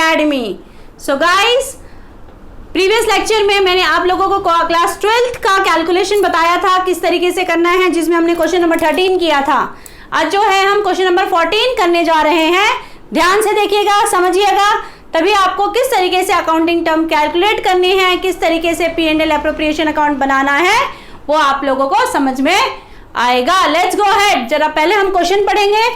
Academy. So guys, previous lecture में मैंने आप लोगों को क्लास 12th का कैलकुलेशन बताया था किस तरीके से करना है, जिसमें हमने क्वेश्चन नंबर 13 किया था। आज जो है हम क्वेश्चन नंबर 14 करने जा रहे हैं। ध्यान से देखिएगा, समझिएगा, तभी आपको किस तरीके से अकाउंटिंग टर्म कैलकुलेट करनी है, किस तरीके से P&L एप्रोप्रिएशन अकाउंट बनाना है, वो आप लोगों को समझ में आएगा। Let's go ahead. जरा पहले हम क्वेश्चन पढ़ेंगे।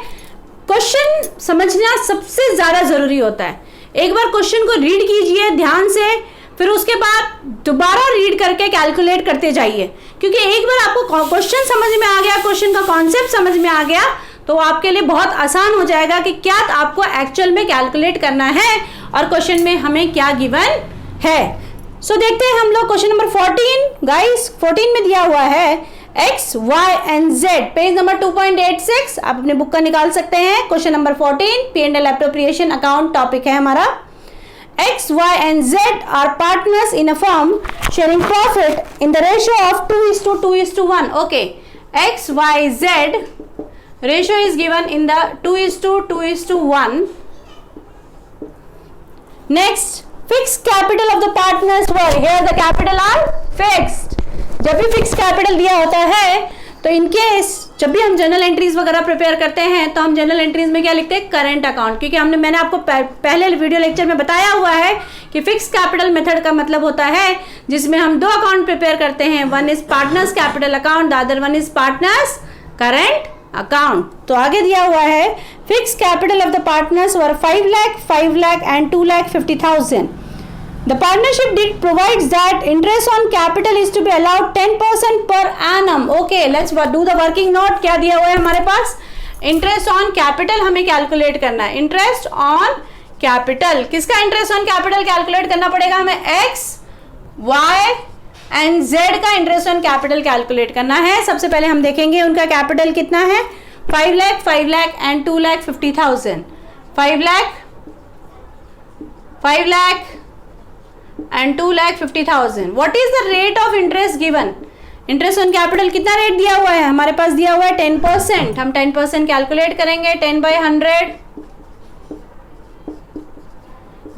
क्वेश्चन समझना सबसे ज्यादा जरूरी होता है। एक बार क्वेश्चन को रीड कीजिए ध्यान से, फिर उसके बाद दोबारा रीड करके कैलकुलेट करते जाइए, क्योंकि एक बार आपको क्वेश्चन समझ में आ गया, क्वेश्चन का कॉन्सेप्ट समझ में आ गया, तो आपके लिए बहुत आसान हो जाएगा कि क्या आपको एक्चुअल में कैलकुलेट करना है और क्वेश्चन में हमें क्या गिवन है। सो देखते हैं हम लोग क्वेश्चन नंबर 14। गाइस 14 में दिया हुआ है X Y and Z, page number 2.86 आप अपने बुक का निकाल सकते हैं। Question number 14 P&L appropriation account topic है हमारा। X, Y and Z are partners in a firm sharing profit in the ratio of 2:1. Okay, X, Y, Z ratio is given in the 2:1. Next, fixed capital of the partners were, here the capital are fixed. जब भी fix capital दिया होता है तो in case जब भी हम journal entries वगैरह प्रिपेयर करते हैं तो हम जर्नल एंट्रीज में क्या लिखते हैं, करंट अकाउंट, क्योंकि मैंने आपको पहले वीडियो लेक्चर में बताया हुआ है कि फिक्स कैपिटल मेथड का मतलब होता है जिसमें हम दो अकाउंट प्रिपेयर करते हैं, one is partners capital account, the other one is partners current account. तो आगे दिया हुआ है fix capital of the partners were 5 lakh, 5 lakh and 2,50,000। The partnership deed provides that interest on capital is to be allowed 10% per annum. Okay, let's do the working note. क्या दिया हुआ है हमारे पास, इंटरेस्ट ऑन कैपिटल हमें कैलकुलेट करना है। Interest on capital, किसका interest on capital calculate करना पड़ेगा हमें, एक्स वाई एंड जेड का इंटरेस्ट ऑन कैपिटल कैलकुलेट करना है। सबसे पहले हम देखेंगे उनका कैपिटल कितना है, 5 lakh, 5 lakh and 2,50,000। 5 lakh and 2,50,000. What is the rate of interest given? Interest on capital कितना रेट दिया हुआ है हमारे पास, दिया हुआ है 10%। हम 10% कैलकुलेट करेंगे, 10/100,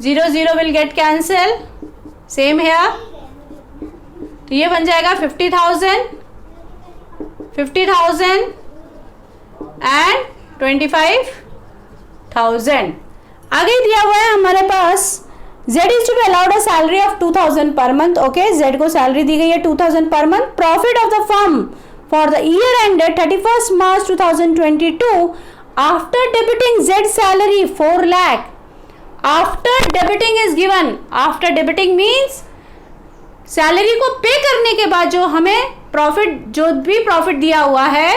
0 विल गेट कैंसिल, सेम है, तो ये बन जाएगा 50,000 एंड 25,000। आगे दिया हुआ है हमारे पास Z is to be allowed a salary of 2,000 per month. Okay, Z को सैलरी दी गई है 2,000 per month. Profit of the firm for the year ended 31st March 2022 after debiting Z salary 4 lakh. After debiting is given. After debiting means salary को पे करने के बाद जो हमें प्रॉफिट, जो भी प्रॉफिट दिया हुआ है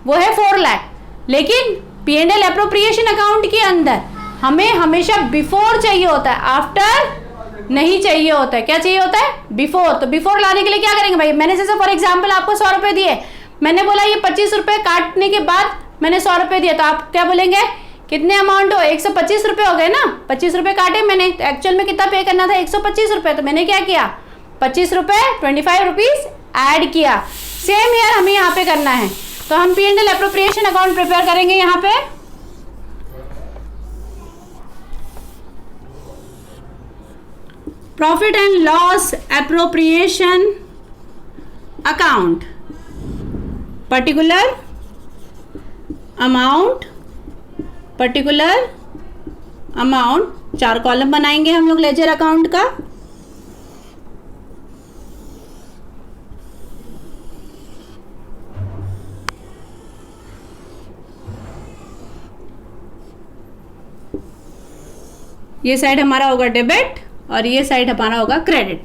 वो है 4 लाख, लेकिन P&L एप्रोप्रिएशन अकाउंट के अंदर हमें हमेशा बिफोर चाहिए होता है, आफ्टर नहीं चाहिए होता है। क्या चाहिए होता है, बिफोर। तो बिफोर लाने के लिए क्या करेंगे भाई, मैंने जैसे फॉर एग्जांपल आपको 100 रुपए दिए, मैंने बोला ये 25 रुपए काटने के बाद मैंने 100 रुपए दिया, तो आप क्या बोलेंगे, कितने अमाउंट हो, 125 रुपए हो गए ना। 25 रुपए काटे मैंने, एक्चुअल में कितना पे करना था, 125 रुपए, तो मैंने क्या किया, 25 रुपए 25 रुपीज ऐड किया। सेम ईयर हमें यहाँ पे करना है, तो हम P&L एप्रोप्रिएशन अकाउंट प्रिपेयर करेंगे। यहाँ पे profit and loss appropriation account, particular amount, 4 column बनाएंगे हम लोग लेजर अकाउंट का। ये साइड हमारा होगा डेबिट और ये साइड हमारा होगा क्रेडिट।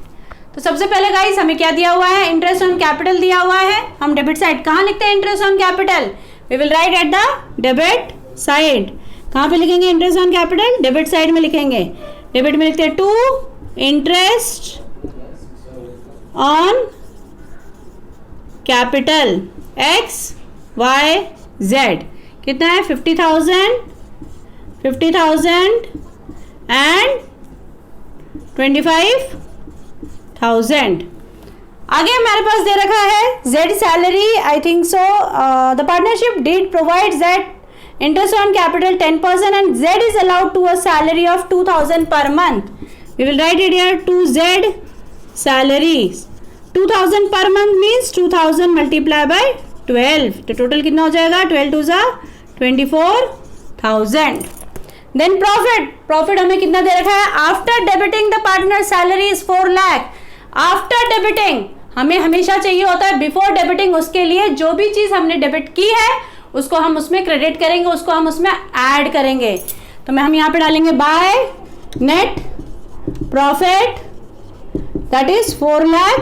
तो सबसे पहले गाइस हमें क्या दिया हुआ है, इंटरेस्ट ऑन कैपिटल दिया हुआ है। हम डेबिट साइड कहाँ लिखते हैं, interest on capital, we will write at the debit side. कहाँ पे लिखेंगे interest on capital, debit side में लिखेंगे। डेबिट में लिखते हैं to interest on capital X Y Z, कितना है 50,000 एंड 25,000। आगे हमारे पास दे रखा है Z salary, I think so the partnership did provides that interest on capital 10% and Z is allowed to a salary of 2000 per month. We will write it here 2Z salaries. 2000 per month means 2000 multiplied by 12. तो total कितना हो जाएगा? 12 2 24,000. Then profit हमें कितना दे रखा है? After debiting the partner salary is 4 lakh. After debiting हमें हमेशा चाहिए होता है बिफोर डेबिटिंग. उसके लिए जो भी चीज हमने डेबिट की है उसको हम उसमें क्रेडिट करेंगे, उसको हम उसमें ऐड करेंगे. तो हम यहाँ पे डालेंगे by net profit that is 4 lakh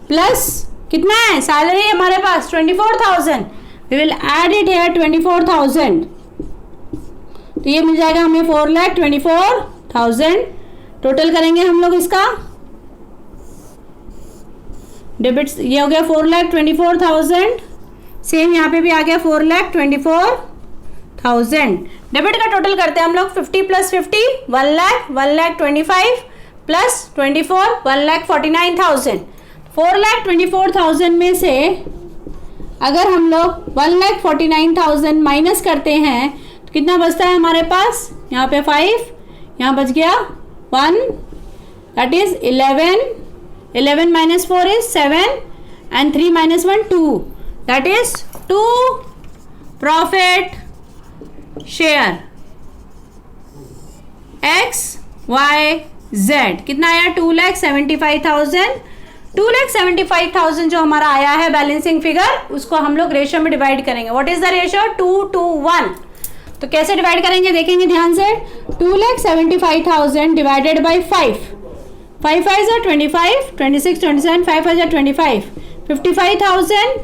plus कितना है सैलरी हमारे पास 24,000. We will add it here 24,000. तो ये मिल जाएगा हमें 4,24,000. टोटल करेंगे हम लोग इसका डेबिट. ये हो गया 4,24,000. सेम यहाँ पे भी आ गया 4,24,000. डेबिट का टोटल करते हैं हम लोग 50 प्लस 50 1 लाख 1,25,000 प्लस 24 1,49,000. 4,24,000 में से अगर हम लोग 1,49,000 माइनस करते हैं तो कितना बचता है हमारे पास? यहाँ पे 5, यहाँ बच गया 1 that is 11. 11 minus 4 is 7 and 3 minus 1 2 that is 2 profit share X Y Z. कितना आया? 2,75,000. 2,75,000 जो हमारा आया है बैलेंसिंग फिगर उसको हम लोग रेशियो में डिवाइड करेंगे. What is the ratio? 2 to 1. तो कैसे डिवाइड करेंगे देखेंगे ध्यान से. 2,75,000 divided by 5. 5 5 are 25, 26, 27, 5 5 are 25. 55,000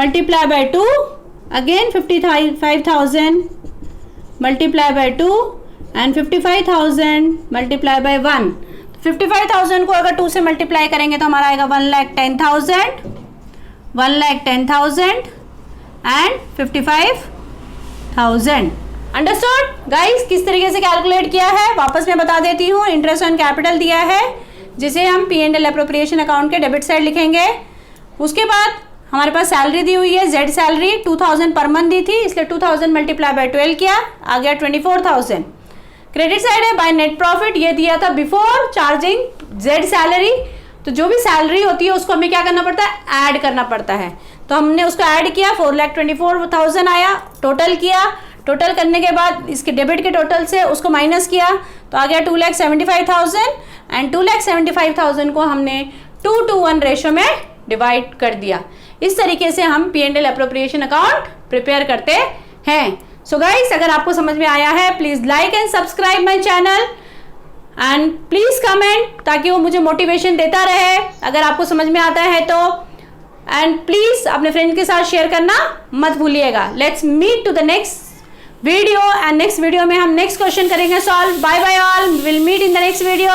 multiply by 2. Again 55,000 multiply by 2 and 55,000 multiply by 1. 55,000 को अगर 2 से मल्टीप्लाई करेंगे तो हमारा आएगा 1,10,000, 1,10,000 and 55,000. Understood guys? किस तरीके से कैलकुलेट किया है वापस मैं बता देती हूँ. इंटरेस्ट ऑन कैपिटल दिया है जिसे हम P&L एप्रोप्रिएशन अकाउंट के डेबिट साइड लिखेंगे. उसके बाद हमारे पास सैलरी दी हुई है Z सैलरी 2,000 पर मंथ दी थी इसलिए 2,000 मल्टीप्लाई बाय 12 किया आ गया 24,000. क्रेडिट साइड है बाय नेट प्रॉफिट. ये दिया था बिफोर चार्जिंग Z सैलरी. तो जो भी सैलरी होती है उसको हमें क्या करना पड़ता है? ऐड करना पड़ता है. तो हमने उसको ऐड किया 4,24,000 आया. टोटल किया. टोटल करने के बाद इसके डेबिट के टोटल से उसको माइनस किया तो आ गया 2,75,000 एंड 2,75,000 को हमने 2 to 1 रेशो में डिवाइड कर दिया. इस तरीके से हम P&L एप्रोप्रिएशन अकाउंट प्रिपेयर करते हैं. सो गाइस अगर आपको समझ में आया है please like and subscribe my channel and please comment ताकि वो मुझे मोटिवेशन देता रहे अगर आपको समझ में आता है तो. एंड प्लीज अपने फ्रेंड के साथ शेयर करना मत भूलिएगा. Let's meet to the next video and next video में हम नेक्स्ट क्वेश्चन करेंगे solve. Bye bye all, will meet in the next video.